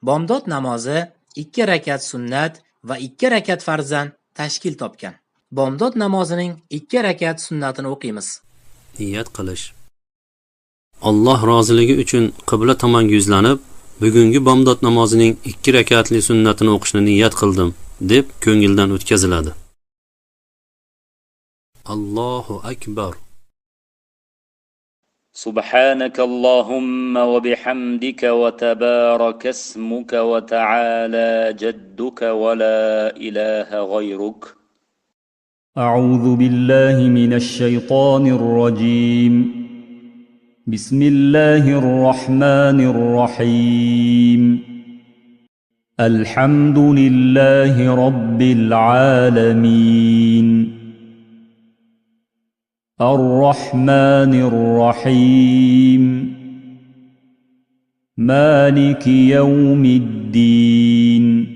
Bomdod namozi 2 rakat sunnat va 2 rakat farzdan tashkil topgan. Bomdod namozining 2 rakat sunnatini o'qiymiz. Niyat qilish. Alloh roziligi uchun qibla tomon yuzlanib, bugungi bomdod namozining 2 rakatli sunnatini o'qishni niyat qildim deb ko'ngildan o'tkaziladi. Allohu akbar. سبحانك اللهم وبحمدك وتبارك اسمك وتعالى جدك ولا إله غيرك. أعوذ بالله من الشيطان الرجيم. بسم الله الرحمن الرحيم. الحمد لله رب العالمين. الرحمن الرحيم. مالك يوم الدين.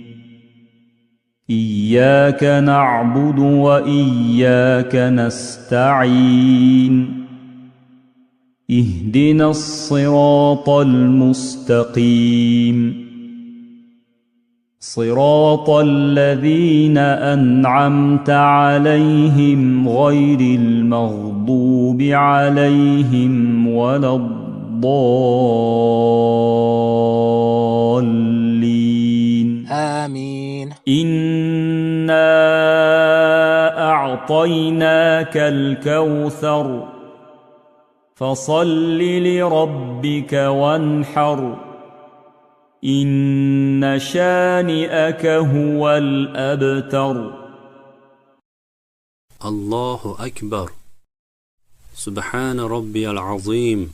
إياك نعبد وإياك نستعين. اهدنا الصراط المستقيم. صراط الذين أنعمت عليهم غير المغضوب عليهم ولا الضالين. آمين. إنا أعطيناك الكوثر فصل لربك وانحر إن شانئك هو الأبتر. الله أكبر. سبحان ربي العظيم.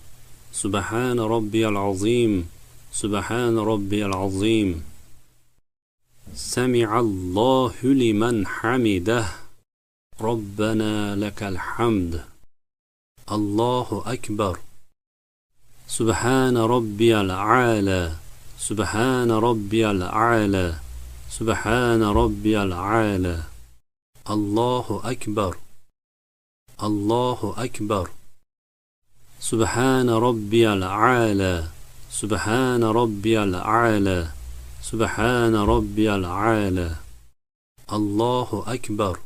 سبحان ربي العظيم. سبحان ربي العظيم. سمع الله لمن حمده. ربنا لك الحمد. الله أكبر. سبحان ربي الأعلى. سبحان ربي الأعلى. سبحان ربي الأعلى. الله أكبر. الله أكبر. سبحان ربي الأعلى. سبحان ربي الأعلى. سبحان ربي الأعلى. الله أكبر.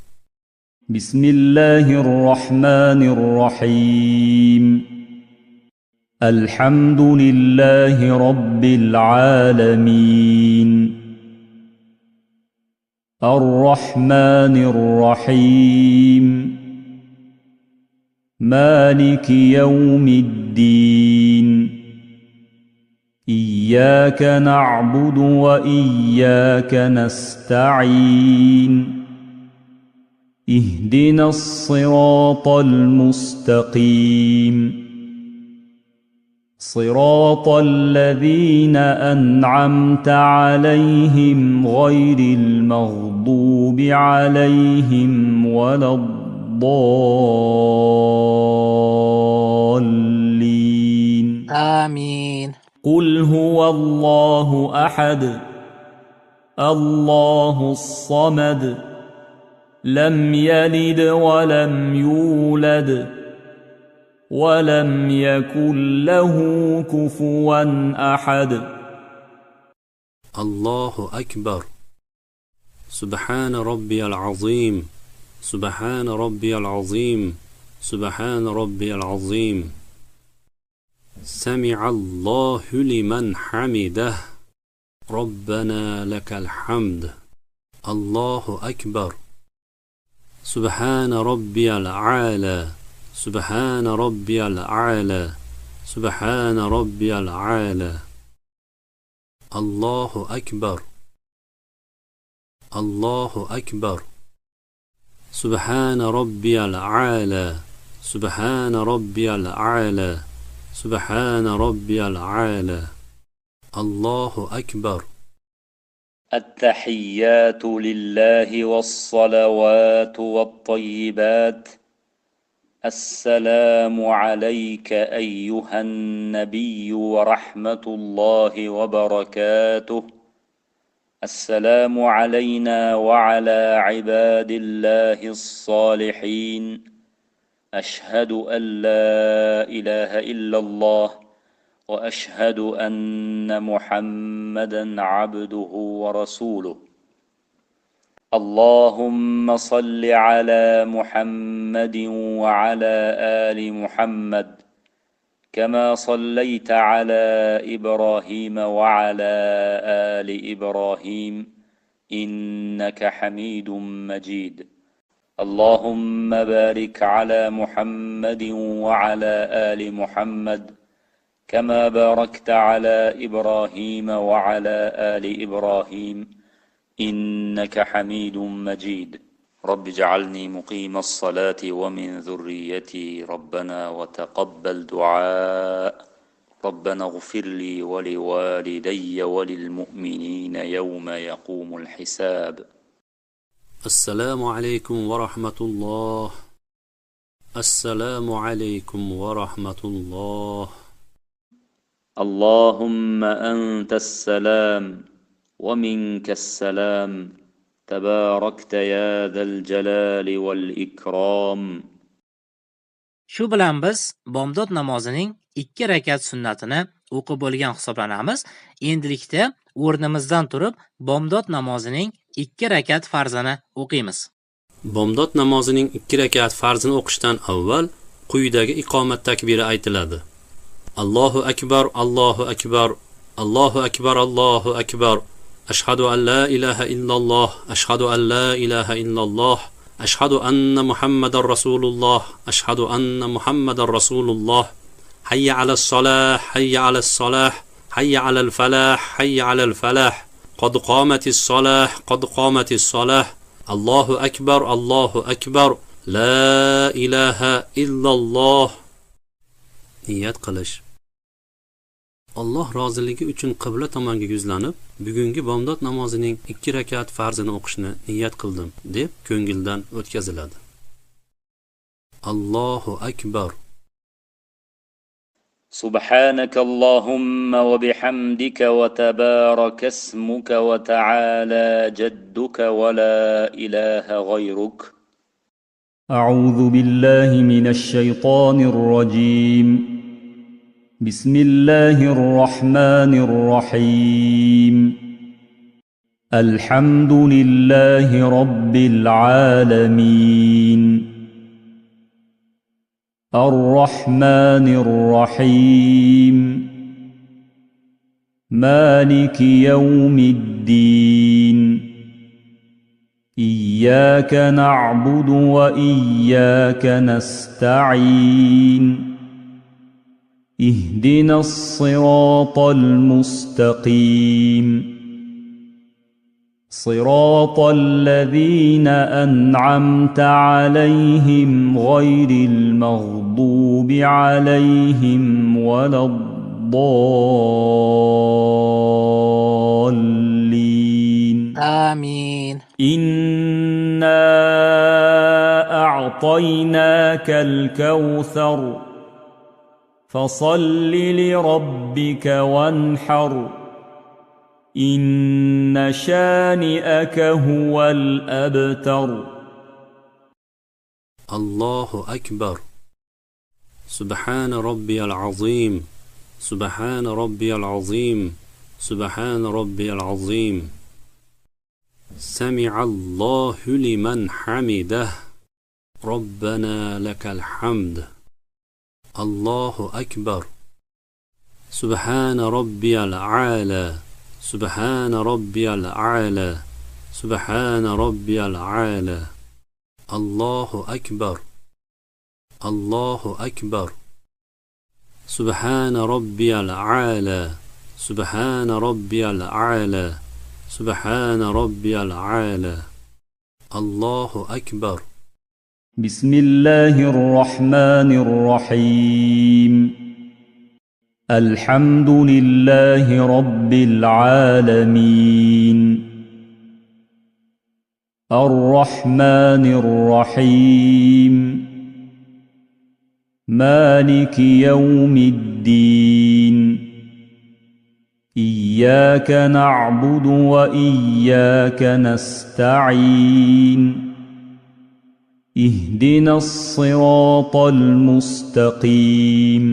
بسم الله الرحمن الرحيم. الحمد لله رب العالمين. الرحمن الرحيم. مالك يوم الدين. إياك نعبد وإياك نستعين. اهدنا الصراط المستقيم. صراط الذين أنعمت عليهم غير المغضوب عليهم ولا الضالين. آمين. قل هو الله أحد الله الصمد لم يلد ولم يولد ولم يكن له كفوا أحد. الله أكبر. سبحان ربي العظيم. سبحان ربي العظيم. سبحان ربي العظيم. سمع الله لمن حمده. ربنا لك الحمد. الله أكبر. سبحان ربي الأعلى. سبحان ربي الأعلى. سبحان ربي الأعلى. الله أكبر. الله أكبر. سبحان ربي الأعلى. سبحان ربي الأعلى. سبحان ربي الأعلى. الله أكبر. التحيات لله والصلوات والطيبات. السلام عليك أيها النبي ورحمة الله وبركاته. السلام علينا وعلى عباد الله الصالحين. أشهد أن لا إله إلا الله وأشهد أن محمدا عبده ورسوله. اللهم صل على محمد وعلى آل محمد كما صليت على إبراهيم وعلى آل إبراهيم إنك حميد مجيد. اللهم بارك على محمد وعلى آل محمد كما باركت على إبراهيم وعلى آل إبراهيم إنك حميد مجيد. رب اجعلني مقيم الصلاة ومن ذريتي ربنا وتقبل دعاء. ربنا اغفر لي ولوالدي وللمؤمنين يوم يقوم الحساب. السلام عليكم ورحمة الله. السلام عليكم ورحمة الله. اللهم أنت السلام ومنك السلام تباركت يا ذا الجلال والإكرام. Shu bilan biz bomdod namozining 2 rakat sunnatini o'qib bo'lgan hisoblanamiz. Endilikda o'rnimizdan turib bomdod namozining 2 rakat farzini o'qiymiz. Bomdod namozining 2 rakat farzini o'qishdan avval quyidagi iqomat takbiri aytiladi. Allohu akbar, Allohu akbar, Allohu akbar, Allohu akbar. Ashhadu an la ilaha illalloh, ashhadu an la ilaha illalloh. أشهد أن محمد رسول الله أشهد أن محمد رسول الله حي على الصلاة حي على الصلاة حي على الفلاح حي على الفلاح قد قامت الصلاة قد قامت الصلاة الله أكبر الله أكبر لا إله إلا الله. Niyat qilish. Alloh roziligi uchun qibla tomonga yuzlanib, bugungi bomdod namozining 2 rakat farzini o'qishni niyat qildim deb ko'ngildan o'tkaziladi. Allohu akbar. سبحانك اللهم وبحمدك وتبارك اسمك وتعالى جدك ولا إله غيرك. أعوذ بالله من الشيطان الرجيم. بسم الله الرحمن الرحيم. الحمد لله رب العالمين. الرحمن الرحيم. مالك يوم الدين. إياك نعبد وإياك نستعين. اهدنا الصراط المستقيم. صراط الذين أنعمت عليهم غير المغضوب عليهم ولا الضالين. آمين. إنا أعطيناك الكوثر فصل لربك وانحر إن شانئك هو الأبتر. الله أكبر. سبحان ربي العظيم سبحان ربي العظيم سبحان ربي العظيم. سمع الله لمن حمده ربنا لك الحمد. الله أكبر. سبحان ربي الأعلى سبحان ربي الأعلى سبحان ربي الأعلى. الله أكبر. الله أكبر. سبحان ربي الأعلى سبحان ربي الأعلى سبحان ربي الأعلى. الله أكبر. بسم الله الرحمن الرحيم. الحمد لله رب العالمين. الرحمن الرحيم. مالك يوم الدين. إياك نعبد وإياك نستعين. اهدنا الصراط المستقيم.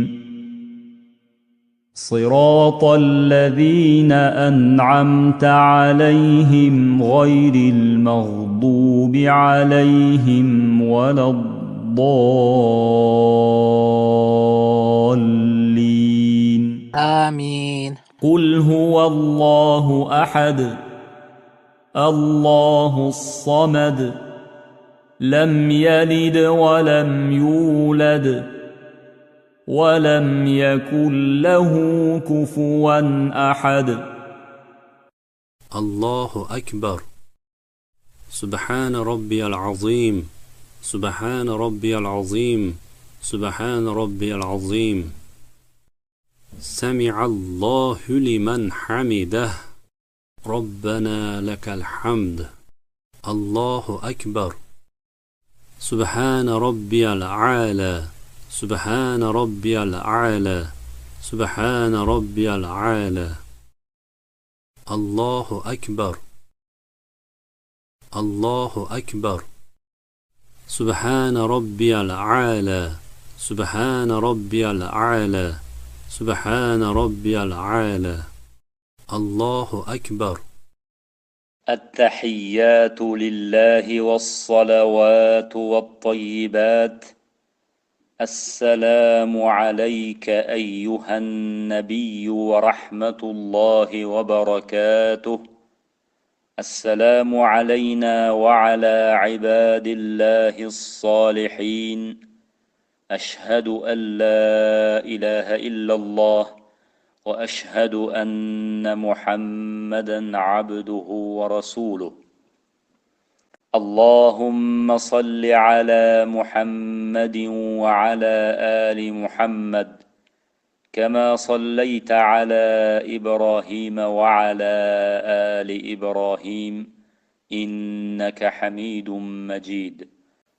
صراط الذين أنعمت عليهم غير المغضوب عليهم ولا الضالين. آمين. قل هو الله أحد الله الصمد لم يلد ولم يولد ولم يكن له كفوا أحد. الله أكبر. سبحان ربي العظيم. سبحان ربي العظيم. سبحان ربي العظيم. سمع الله لمن حمده. ربنا لك الحمد. الله أكبر. سبحان ربي الأعلى. سبحان ربي الأعلى. سبحان ربي الأعلى. الله أكبر. الله أكبر. سبحان ربي الأعلى. سبحان ربي الأعلى. سبحان ربي الأعلى. الله أكبر. التحيات لله والصلوات والطيبات. السلام عليك أيها النبي ورحمة الله وبركاته. السلام علينا وعلى عباد الله الصالحين. أشهد أن لا إله إلا الله وأشهد أن محمدا عبده ورسوله. اللهم صل على محمد وعلى آل محمد كما صليت على إبراهيم وعلى آل إبراهيم إنك حميد مجيد.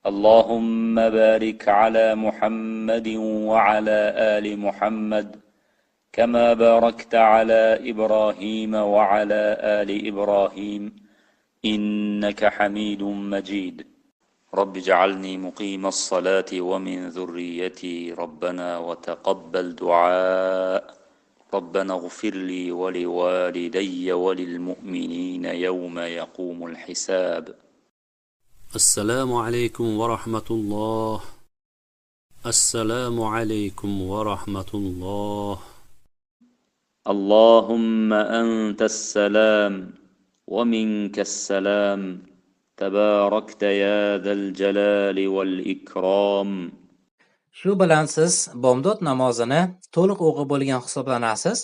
اللهم بارك على محمد وعلى آل محمد كما باركت على إبراهيم وعلى آل إبراهيم إنك حميد مجيد. رب اجعلني مقيم الصلاة ومن ذريتي ربنا وتقبل دعاء. ربنا اغفر لي ولوالدي وللمؤمنين يوم يقوم الحساب. السلام عليكم ورحمة الله. السلام عليكم ورحمة الله. اللهم أنت السلام ومنك السلام تباركت يا ذا الجلال والإكرام. Shu bilan siz bomdod namozini to'liq o'qib bo'lgan hisoblanasiz.